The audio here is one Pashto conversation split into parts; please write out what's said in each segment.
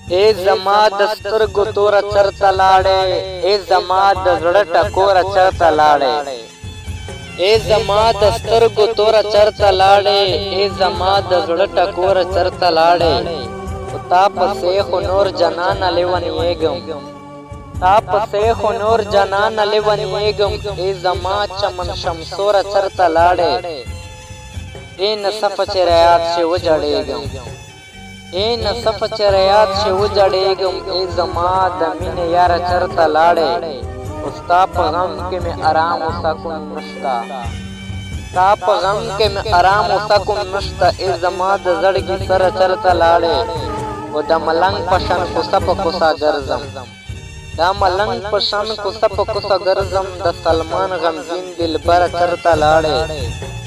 ए زما د سترګو تور چرته لاړې ए زما د زړه ټکور چرته لاړې ए زما د سترګو تور چرته لاړې ए زما د زړه ټکور چرته لاړې او تا پسې خو نور جنان لیونیږم تا پسې خو نور جنان لیونیږم ए زما چمن شمسور چرته لاړې ए نصف چریات شي وجړېږم ए نصف چریات شي وجړېږم ए زما د مینې یار چرته لاړې او ستا په غم کې مې آرام او سکون نشته ستا په غم کې مې آرام او سکون نشته ए زما د زړګي سره چرته لاړې او د ملنګ په شان کوڅه په کوڅه ګرځم دا ملنګ په شان کوڅه په کوڅه ګرځم د سلمان غمګین دلبر چرته لاړې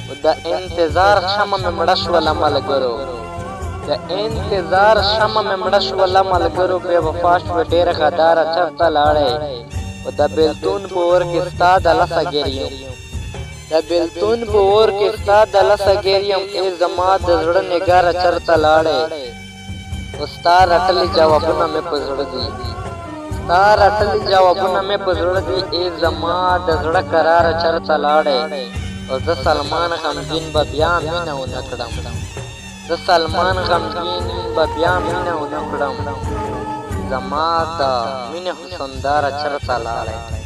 او د انتظار شمه مې مړه شوله ملګرو د انتظار شمه مې مړه شوله ملګرو بې وفا شوه ډېره غداره چرته لاړې او د بېلتون په اور کې ستا د لسه ګریم د بېلتون په اور کې ستا د لسه ګریم ای زما د زړه نګاره چرته لاړې او ستا رټلي جوابونه مې په زړه دي ستا رټلي جوابونه مې په زړه دي ای زما د زړه قراره چرته لاړې او زه سلمان غمګین به بیا مینه ونه کړم زه سلمان غمګین به بیا مینه ونه کړم زما د مینې حسنداره چرته لاړې